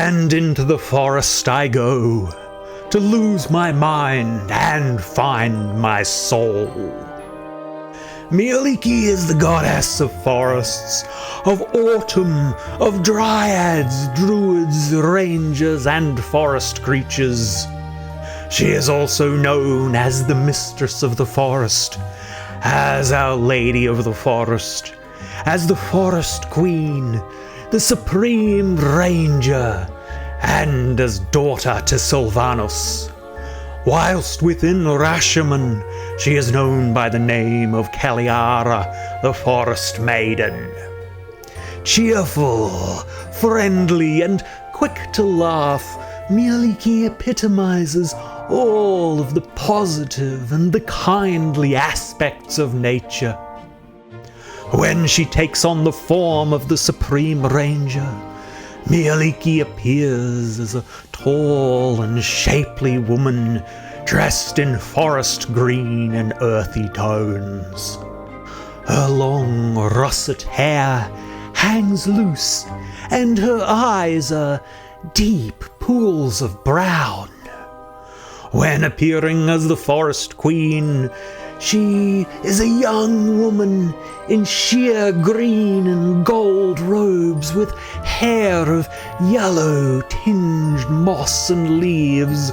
and into the forest I go, to lose my mind and find my soul. Mielikki is the goddess of forests, of autumn, of dryads, druids, rangers, and forest creatures. She is also known as the Mistress of the Forest, as Our Lady of the Forest, as the Forest Queen, the Supreme Ranger, and as daughter to Sylvanus. Whilst within Rashomon, she is known by the name of Kaliara, the Forest Maiden. Cheerful, friendly, and quick to laugh, Mielikki epitomizes all of the positive and the kindly aspects of nature. When she takes on the form of the Supreme Ranger, Mielikki appears as a tall and shapely woman dressed in forest green and earthy tones. Her long russet hair hangs loose, and her eyes are deep pools of brown. When appearing as the Forest Queen, she is a young woman in sheer green and gold robes with hair of yellow tinged moss and leaves,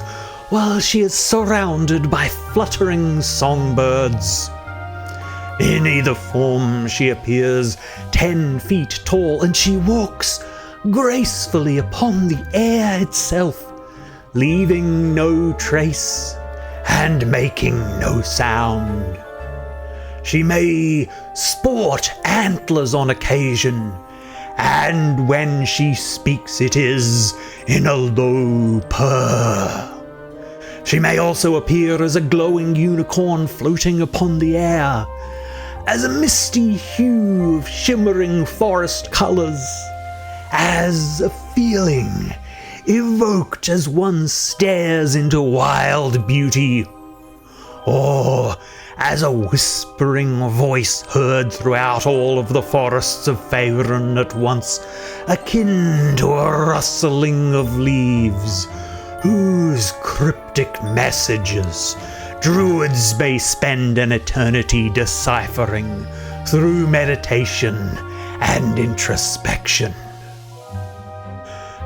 while she is surrounded by fluttering songbirds. In either form she appears 10 feet tall, and she walks gracefully upon the air itself, leaving no trace and making no sound. She may sport antlers on occasion, and when she speaks it is in a low purr. She may also appear as a glowing unicorn floating upon the air, as a misty hue of shimmering forest colors, as a feeling evoked as one stares into wild beauty, or as a whispering voice heard throughout all of the forests of Faerun at once, akin to a rustling of leaves, whose cryptic messages druids may spend an eternity deciphering through meditation and introspection.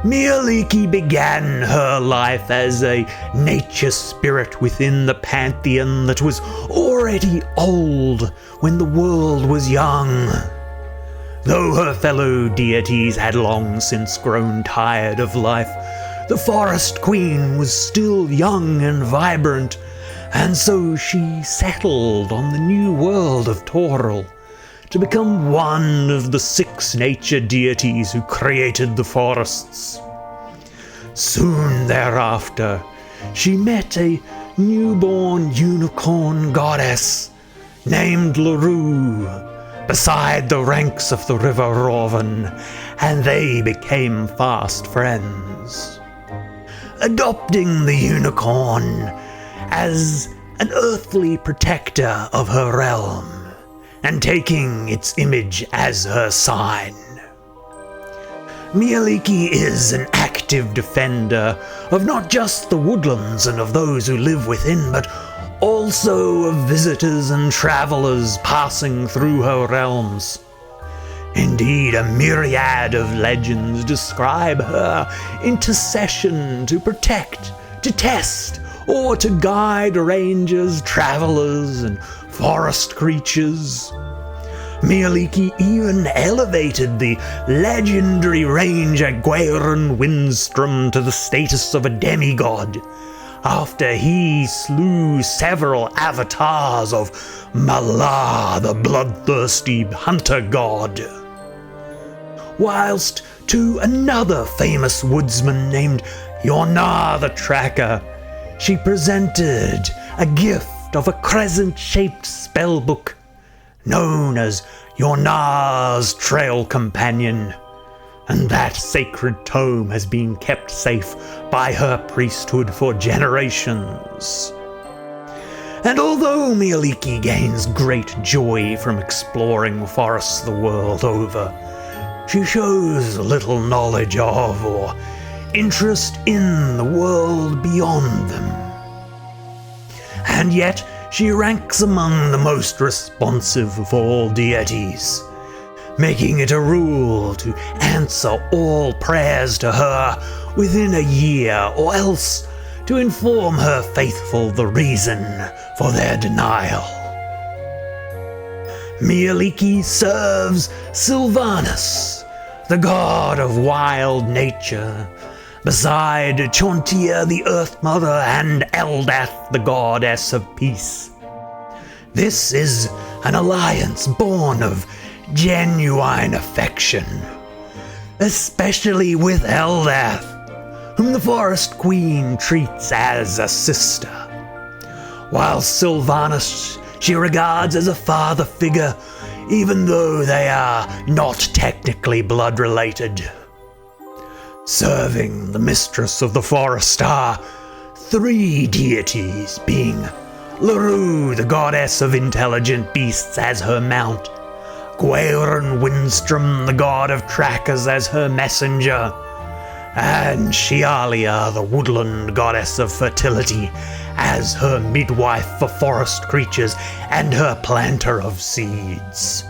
Mielikki began her life as a nature spirit within the pantheon that was already old when the world was young. Though her fellow deities had long since grown tired of life, the Forest Queen was still young and vibrant, and so she settled on the new world of Toril to become one of the 6 nature deities who created the forests. Soon thereafter, she met a newborn unicorn goddess named Larue beside the ranks of the River Rovan, and they became fast friends. Adopting the unicorn as an earthly protector of her realm, and taking its image as her sign. Mielikki is an active defender of not just the woodlands and of those who live within, but also of visitors and travelers passing through her realms. Indeed, a myriad of legends describe her intercession to protect, to test, or to guide rangers, travelers, and forest creatures. Mielikki even elevated the legendary ranger Gwairn Windstrom to the status of a demigod, after he slew several avatars of Malar, the bloodthirsty hunter god. Whilst to another famous woodsman named Yornar the Tracker, she presented a gift of a crescent-shaped spellbook known as Yornar's Trail Companion, and that sacred tome has been kept safe by her priesthood for generations. And although Mielikki gains great joy from exploring forests the world over, she shows little knowledge of or interest in the world beyond them. And yet she ranks among the most responsive of all deities, making it a rule to answer all prayers to her within a year, or else to inform her faithful the reason for their denial. Mielikki serves Sylvanus, the god of wild nature, beside Chontia the Earth Mother and Eldath the goddess of peace. This is an alliance born of genuine affection, especially with Eldath, whom the Forest Queen treats as a sister, while Sylvanus she regards as a father figure, even though they are not technically blood-related. Serving the mistress of the forest are 3 deities, being Larue, the goddess of intelligent beasts, as her mount, Gwaerin Windstrom, the god of trackers, as her messenger, and Shialia, the woodland goddess of fertility, as her midwife for forest creatures and her planter of seeds.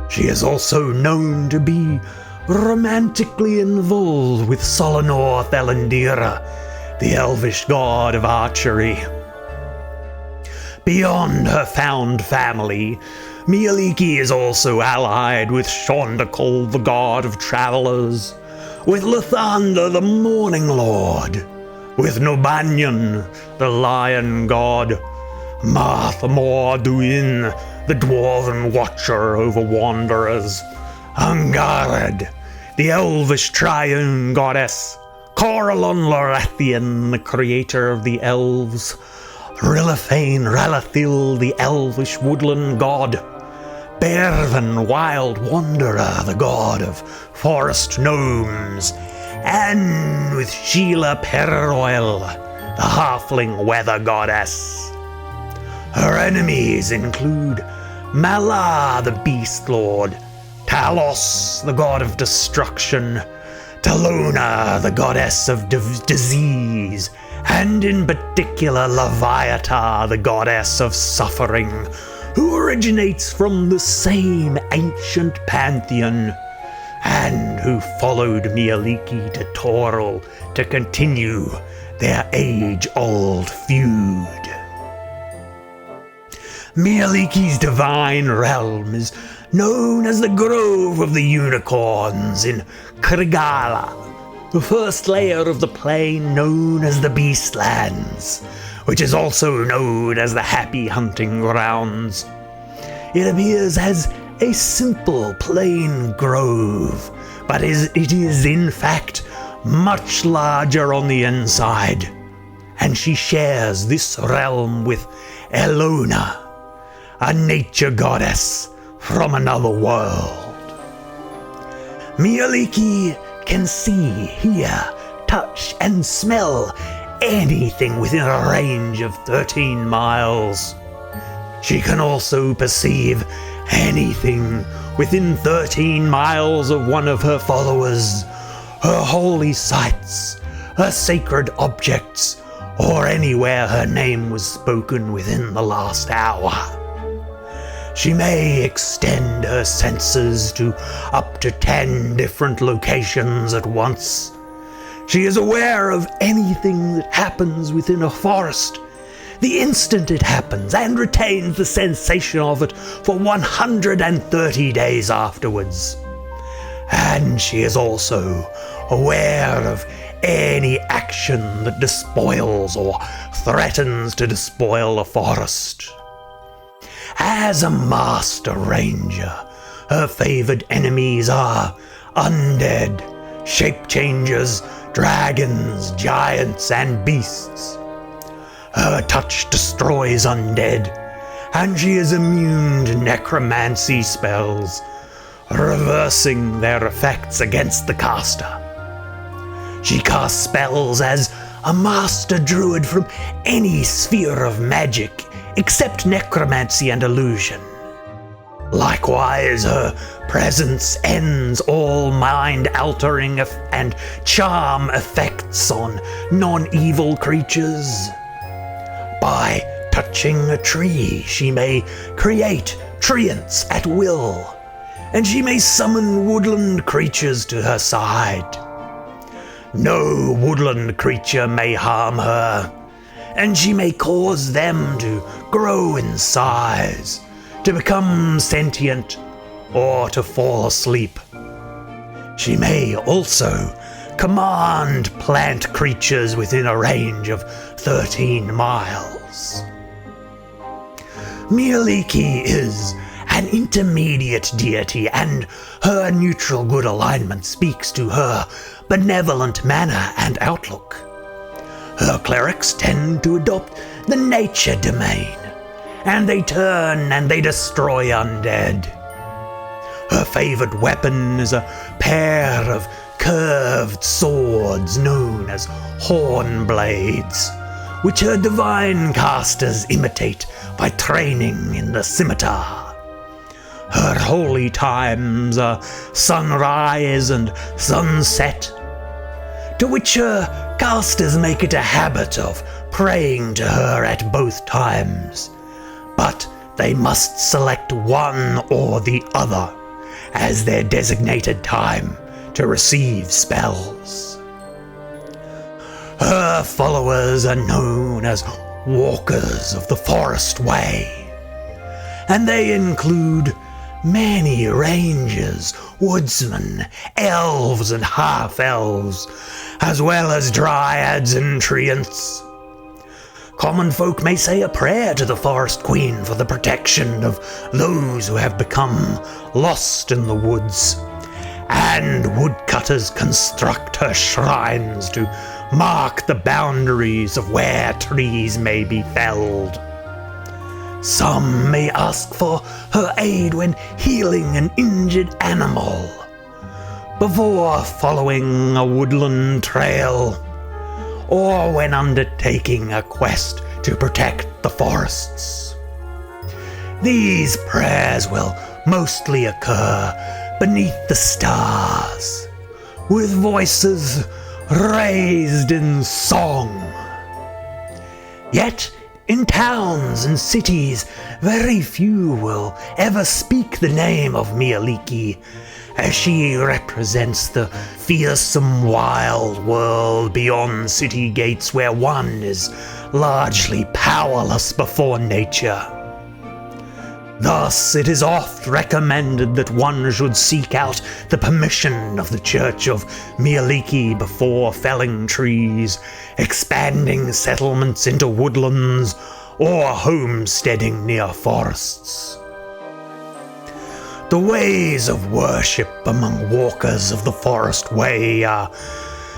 She is also known to be romantically involved with Solanor Thelandira, the elvish god of archery. Beyond her found family, Mielikki is also allied with Shondakol, the god of travelers, with Lathander, the morning lord, with Nobanyan, the lion god, Marthamor Duin, the dwarven watcher over wanderers, Angarad, the elvish triune goddess, Coralon Lorathian, the creator of the elves, Rilithane Ralathil, the elvish woodland god, Bervan, wild wanderer, the god of forest gnomes, and with Sheila Perroil, the halfling weather goddess. Her enemies include Malar, the beast lord, Talos, the god of destruction, Talona, the goddess of disease, and in particular Leviatha, the goddess of suffering, who originates from the same ancient pantheon, and who followed Mielikki to Toril to continue their age-old feud. Mielikki's divine realm is known as the Grove of the Unicorns in Krigala, the first layer of the plain known as the Beastlands, which is also known as the Happy Hunting Grounds. It appears as a simple, plain grove, but it is in fact much larger on the inside, and she shares this realm with Elona, a nature goddess from another world. Mielikki can see, hear, touch, and smell anything within a range of 13 miles. She can also perceive anything within 13 miles of one of her followers, her holy sites, her sacred objects, or anywhere her name was spoken within the last hour. She may extend her senses to up to 10 different locations at once. She is aware of anything that happens within a forest the instant it happens, and retains the sensation of it for 130 days afterwards. And she is also aware of any action that despoils or threatens to despoil a forest. As a master ranger, her favored enemies are undead, shape-changers, dragons, giants, and beasts. Her touch destroys undead, and she is immune to necromancy spells, reversing their effects against the caster. She casts spells as a master druid from any sphere of magic, except necromancy and illusion. Likewise, her presence ends all mind-altering and charm effects on non-evil creatures. By touching a tree, she may create treants at will, and she may summon woodland creatures to her side. No woodland creature may harm her, and she may cause them to grow in size, to become sentient, or to fall asleep. She may also command plant creatures within a range of 13 miles. Mielikki is an intermediate deity, and her neutral good alignment speaks to her benevolent manner and outlook. Her clerics tend to adopt the nature domain, and they turn and they destroy undead. Her favored weapon is a pair of curved swords known as horn blades, which her divine casters imitate by training in the scimitar. Her holy times are sunrise and sunset, to which her casters make it a habit of praying to her at both times, but they must select one or the other as their designated time to receive spells. Her followers are known as Walkers of the Forest Way, and they include many rangers, woodsmen, elves and half-elves, as well as dryads and treants. Common folk may say a prayer to the Forest Queen for the protection of those who have become lost in the woods, and woodcutters construct her shrines to mark the boundaries of where trees may be felled. Some may ask for her aid when healing an injured animal, before following a woodland trail, or when undertaking a quest to protect the forests. These prayers will mostly occur beneath the stars, with voices raised in song. Yet, in towns and cities, very few will ever speak the name of Mielikki, as she represents the fearsome wild world beyond city gates where one is largely powerless before nature. Thus, it is oft recommended that one should seek out the permission of the Church of Mielikki before felling trees, expanding settlements into woodlands, or homesteading near forests. The ways of worship among walkers of the Forest Way are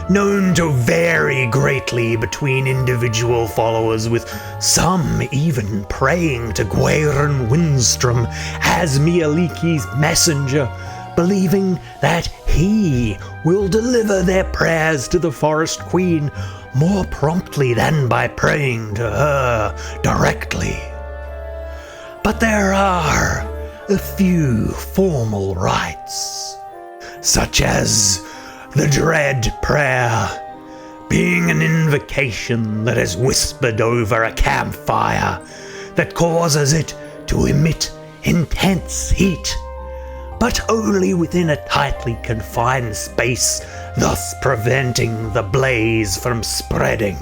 known to vary greatly between individual followers, with some even praying to Gweren Windstrom as Mielikki's messenger, believing that he will deliver their prayers to the Forest Queen more promptly than by praying to her directly. But there are a few formal rites, such as the dread prayer, being an invocation that is whispered over a campfire that causes it to emit intense heat, but only within a tightly confined space, thus preventing the blaze from spreading.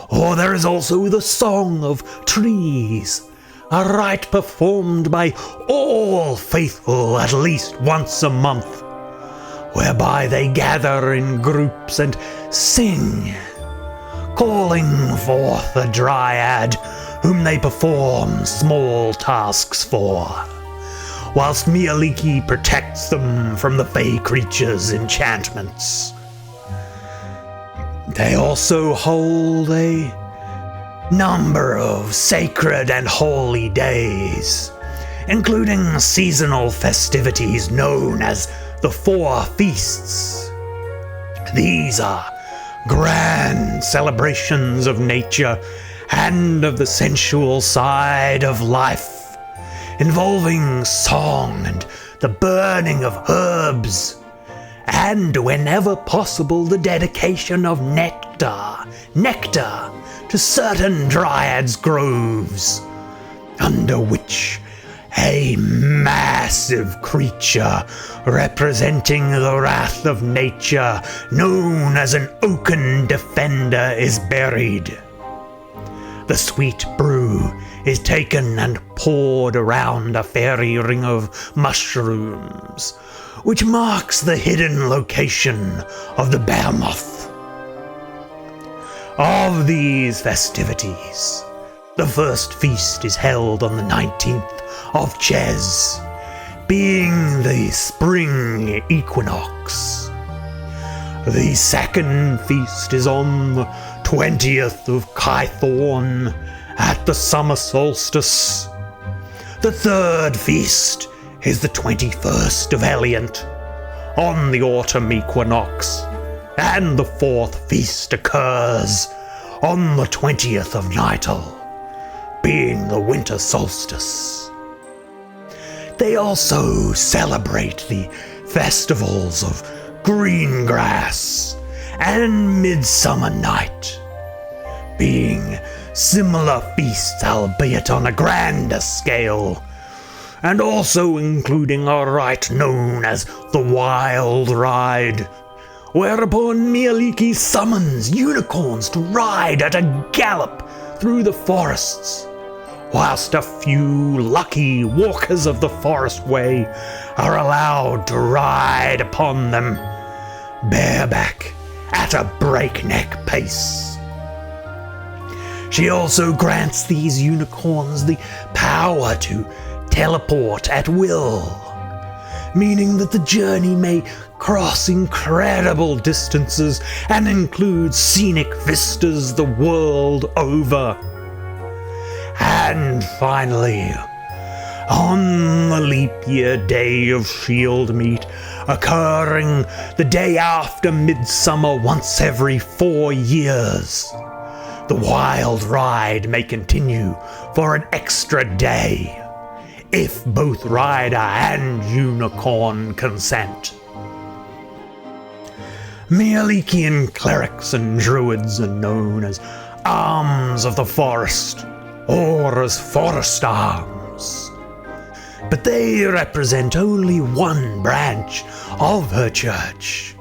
Or there is also the Song of Trees, a rite performed by all faithful at least once a month, whereby they gather in groups and sing, calling forth a dryad whom they perform small tasks for, whilst Mielikki protects them from the fey creatures' enchantments. They also hold a number of sacred and holy days, including seasonal festivities known as the Four Feasts. These are grand celebrations of nature and of the sensual side of life, involving song and the burning of herbs, and whenever possible the dedication of nectar to certain dryads' groves, under which a massive creature representing the wrath of nature, known as an oaken defender, is buried. The sweet brew is taken and poured around a fairy ring of mushrooms, which marks the hidden location of the behemoth. Of these festivities, the first feast is held on the 19th of Ches, being the spring equinox. The second feast is on the 20th of Kythorn at the summer solstice. The third feast is the 21st of Eliant on the autumn equinox, and the fourth feast occurs on the 20th of Nital, being the winter solstice. They also celebrate the festivals of Greengrass and Midsummer Night, being similar feasts, albeit on a grander scale, and also including a rite known as the Wild Ride, whereupon Mielikki summons unicorns to ride at a gallop through the forests, whilst a few lucky walkers of the forest way are allowed to ride upon them bareback at a breakneck pace. She also grants these unicorns the power to teleport at will, meaning that the journey may cross incredible distances and include scenic vistas the world over. And finally, on the leap year day of Shield Meet, occurring the day after Midsummer once every 4 years, the Wild Ride may continue for an extra day, if both rider and unicorn consent. Mielikkian clerics and druids are known as Arms of the Forest, or as Forest Arms, but they represent only one branch of her church.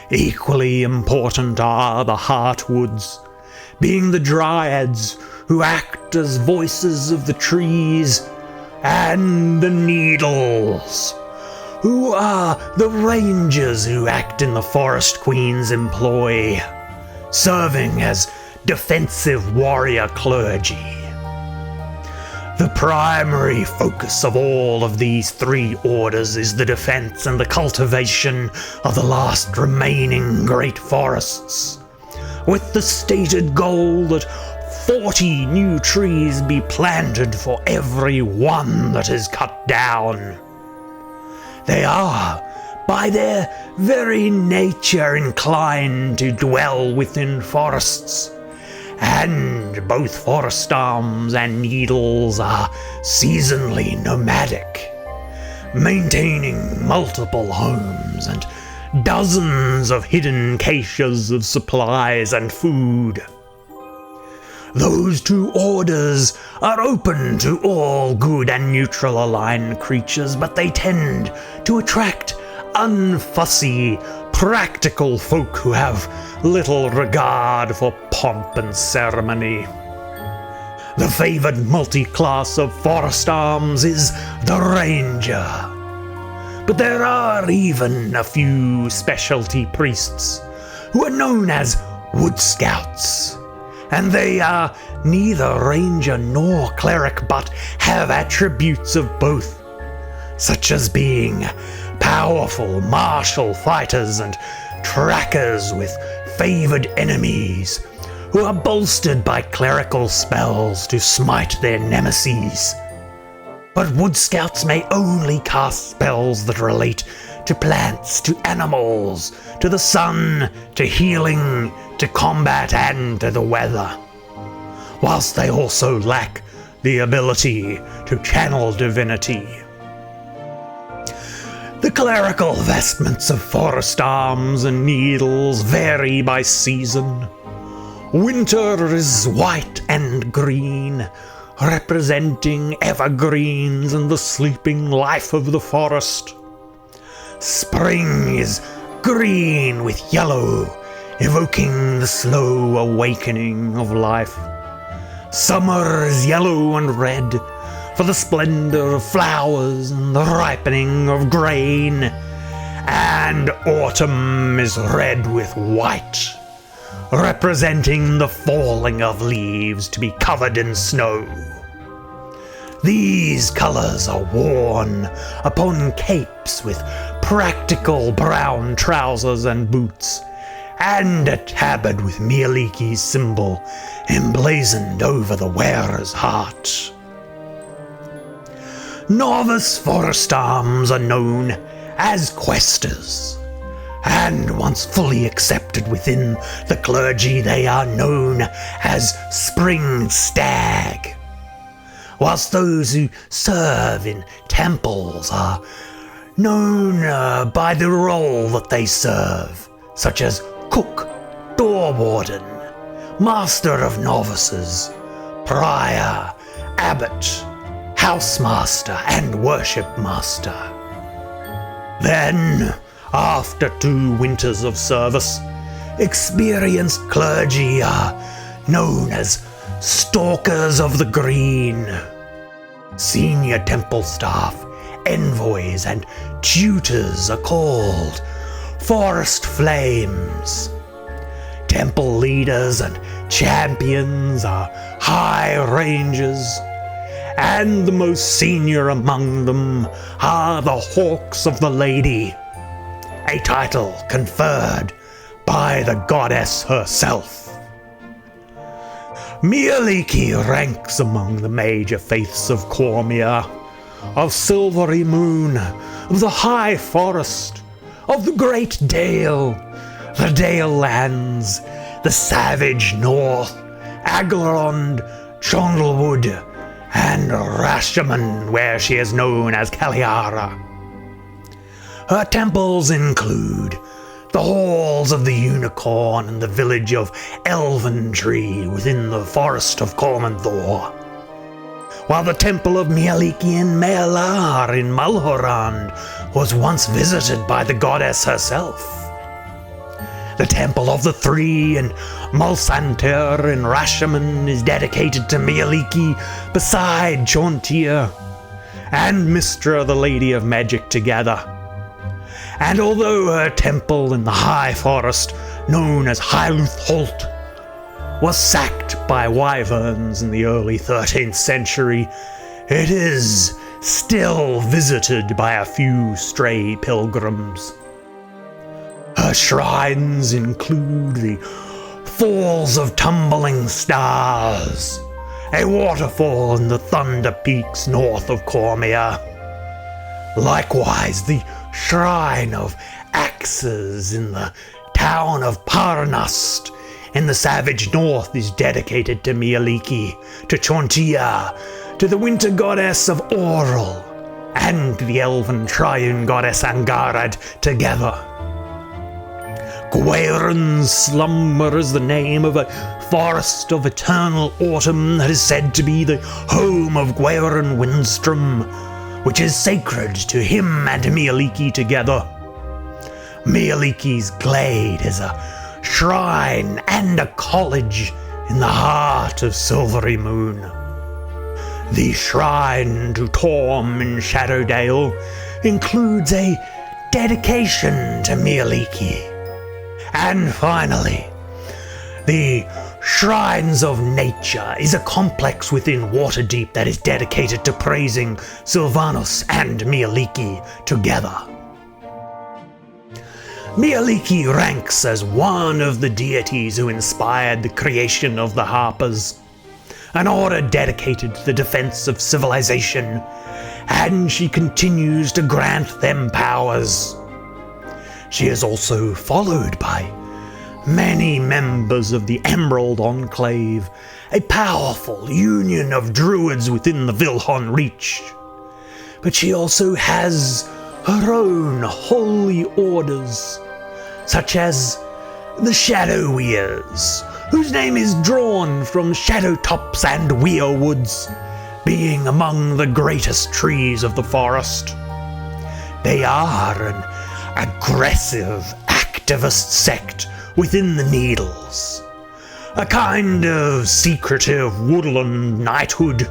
Equally important are the Heartwoods, being the dryads who act as voices of the trees, and the Needles, who are the rangers who act in the Forest Queen's employ, serving as defensive warrior clergy. The primary focus of all of these three orders is the defense and the cultivation of the last remaining great forests, with the stated goal that 40 new trees be planted for every one that is cut down. They are, by their very nature, inclined to dwell within forests, and both Forest Arms and Needles are seasonally nomadic, maintaining multiple homes and dozens of hidden caches of supplies and food. Those two orders are open to all good and neutral aligned creatures, but they tend to attract unfussy, practical folk who have little regard for pomp and ceremony. The favored multi-class of Forest Arms is the Ranger, but there are even a few specialty priests who are known as Wood Scouts, and they are neither ranger nor cleric, but have attributes of both, such as being powerful martial fighters and trackers with favored enemies, who are bolstered by clerical spells to smite their nemeses. But Wood Scouts may only cast spells that relate to plants, to animals, to the sun, to healing, to combat, and to the weather, whilst they also lack the ability to channel divinity. The clerical vestments of forest arms and needles vary by season. Winter is white and green, representing evergreens and the sleeping life of the forest. Spring is green with yellow, evoking the slow awakening of life. Summer is yellow and red, for the splendor of flowers and the ripening of grain. And autumn is red with white, representing the falling of leaves to be covered in snow. These colors are worn upon capes with practical brown trousers and boots, and a tabard with Mielikki's symbol emblazoned over the wearer's heart. Novice forest arms are known as questers, and once fully accepted within the clergy, they are known as spring stag, whilst those who serve in temples are known by the role that they serve, such as cook, door warden, master of novices, prior, abbot, housemaster, and worship master. Then, after 2 winters of service, experienced clergy are known as stalkers of the green. Senior temple staff, envoys, and tutors are called forest flames. Temple leaders and champions are high rangers, and the most senior among them are the Hawks of the Lady, a title conferred by the goddess herself. Mielikki ranks among the major faiths of Cormia, of Silvery Moon, of the High Forest, of the Great Dale, the Dale Lands, the Savage North, Aglarond, Chondlewood, and Rashomon, where she is known as Kaliara. Her temples include the halls of the Unicorn and the village of Elventree within the forest of Cormanthor, while the temple of Mielikki in Maelar in Malhorand was once visited by the goddess herself. The Temple of the Three in Mulsanter in Rashomon is dedicated to Mielikki beside Chauntea and Mystra, the Lady of Magic, together. And although her temple in the High Forest, known as Hyluth Holt, was sacked by wyverns in the early 13th century, it is still visited by a few stray pilgrims. Her shrines include the Falls of Tumbling Stars, a waterfall in the Thunder Peaks north of Cormia. Likewise, the Shrine of Axes in the town of Parnast in the Savage North is dedicated to Mielikki, to Chauntea, to the Winter Goddess of Oral, and the Elven Triune Goddess Angarad together. Gweiron's Slumber is the name of a forest of eternal autumn that is said to be the home of Gweiron Windstrom, which is sacred to him and Mielikki together. Mielikki's Glade is a shrine and a college in the heart of Silvery Moon. The shrine to Torm in Shadowdale includes a dedication to Mielikki. And finally, the Shrines of Nature is a complex within Waterdeep that is dedicated to praising Sylvanas and Mielikki together. Mielikki ranks as one of the deities who inspired the creation of the Harpers, an order dedicated to the defense of civilization, and she continues to grant them powers. She is also followed by many members of the Emerald Enclave a powerful union of druids within the Vilhon Reach. But she also has her own holy orders, such as the Shadow Weirs, whose name is drawn from shadow tops and weirwoods, being among the greatest trees of the forest. They are an aggressive, activist sect within the Needles, a kind of secretive woodland knighthood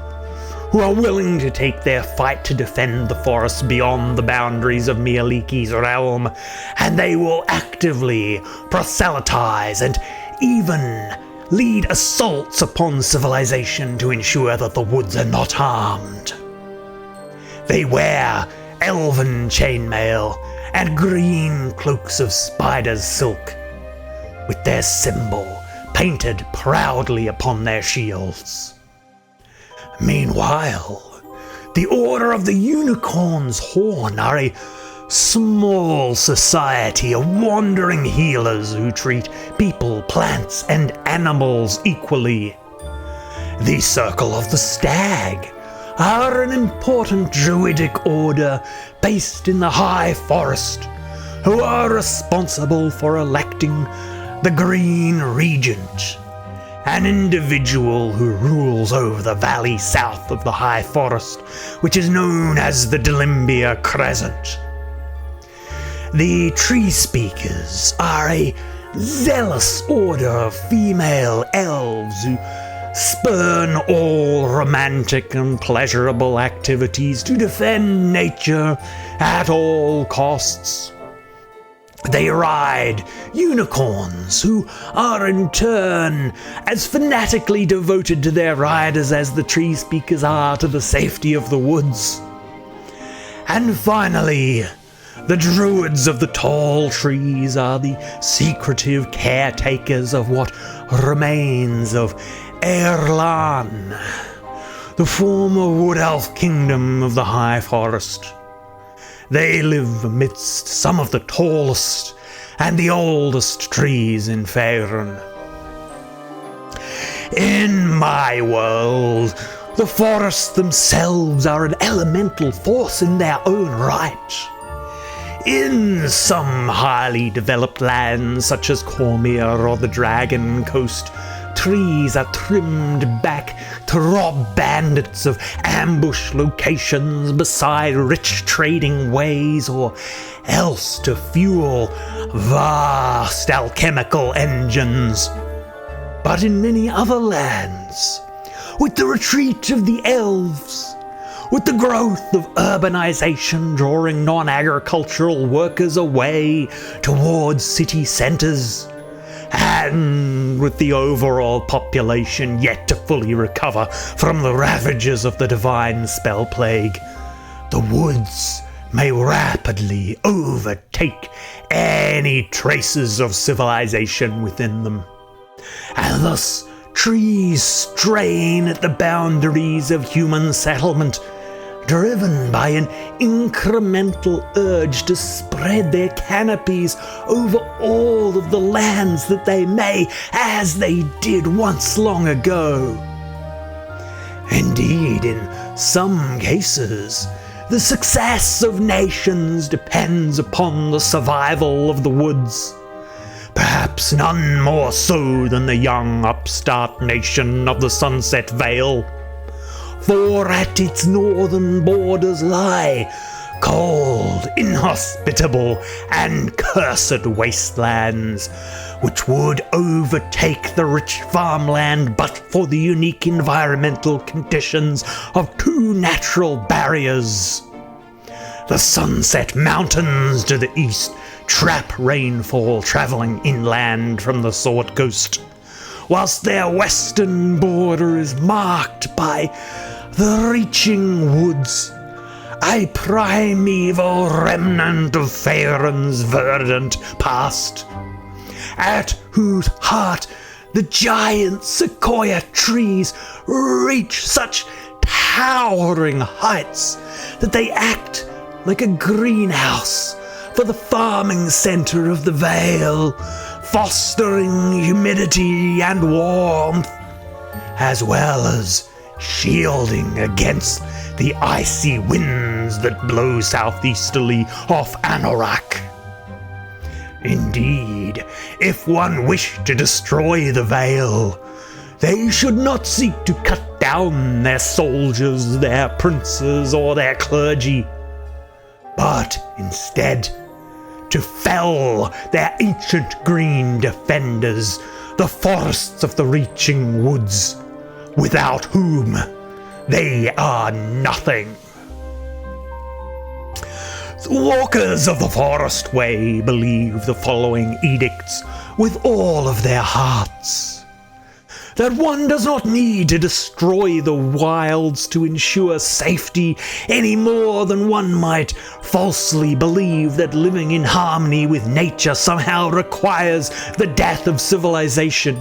who are willing to take their fight to defend the forest beyond the boundaries of Mielikki's realm, and they will actively proselytize and even lead assaults upon civilization to ensure that the woods are not harmed. They wear elven chainmail and green cloaks of spider's silk, with their symbol painted proudly upon their shields. Meanwhile, the Order of the Unicorn's Horn are a small society of wandering healers who treat people, plants, and animals equally. The Circle of the Stag are an important druidic order based in the High Forest, who are responsible for electing the Green Regent, an individual who rules over the valley south of the High Forest, which is known as the Delimbia Crescent. The Tree Speakers are a zealous order of female elves who spurn all romantic and pleasurable activities to defend nature at all costs. They ride unicorns, who are in turn as fanatically devoted to their riders as the Tree Speakers are to the safety of the woods. And finally, the Druids of the Tall Trees are the secretive caretakers of what remains of Erlan, the former Wood Elf kingdom of the High Forest. They live amidst some of the tallest and the oldest trees in Faerun. In my world, the forests themselves are an elemental force in their own right. In some highly developed lands, such as Cormyr or the Dragon Coast, trees are trimmed back to rob bandits of ambush locations beside rich trading ways, or else to fuel vast alchemical engines. But in many other lands, with the retreat of the elves, with the growth of urbanization drawing non-agricultural workers away towards city centers, and with the overall population yet to fully recover from the ravages of the divine spell plague, the woods may rapidly overtake any traces of civilization within them, and thus trees strain at the boundaries of human settlement, driven by an incremental urge to spread their canopies over all of the lands that they may, as they did once long ago. Indeed, in some cases, the success of nations depends upon the survival of the woods. Perhaps none more so than the young upstart nation of the Sunset Vale. For at its northern borders lie cold, inhospitable, and cursed wastelands, which would overtake the rich farmland but for the unique environmental conditions of two natural barriers. The Sunset Mountains to the east trap rainfall travelling inland from the Sword Coast, whilst their western border is marked by the reaching woods, a primeval remnant of Faerun's verdant past, at whose heart the giant sequoia trees reach such towering heights that they act like a greenhouse for the farming centre of the Vale, fostering humidity and warmth, as well as shielding against the icy winds that blow southeasterly off Anorak. Indeed, if one wished to destroy the Vale, they should not seek to cut down their soldiers, their princes, or their clergy, but instead to fell their ancient green defenders, the forests of the reaching woods, without whom they are nothing. The walkers of the Forest Way believe the following edicts with all of their hearts: that one does not need to destroy the wilds to ensure safety any more than one might falsely believe that living in harmony with nature somehow requires the death of civilization.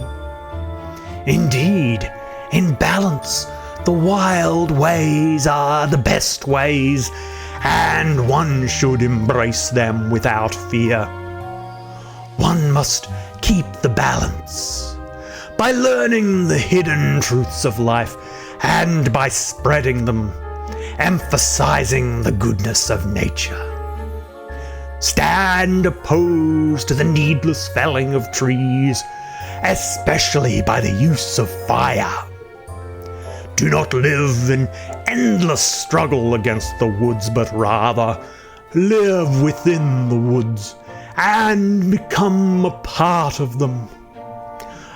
Indeed, in balance, the wild ways are the best ways, and one should embrace them without fear. One must keep the balance by learning the hidden truths of life and by spreading them, emphasizing the goodness of nature. Stand opposed to the needless felling of trees, especially by the use of fire. Do not live in endless struggle against the woods, but rather live within the woods and become a part of them.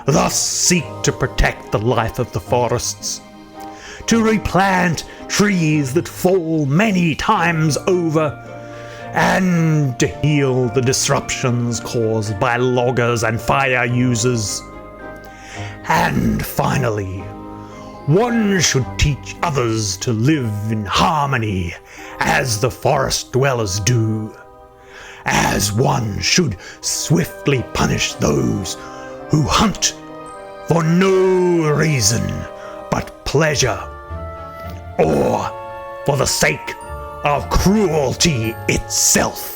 Thus seek to protect the life of the forests, to replant trees that fall many times over, and to heal the disruptions caused by loggers and fire users. And finally, one should teach others to live in harmony as the forest dwellers do, as one should swiftly punish those who hunt for no reason but pleasure, or for the sake of cruelty itself.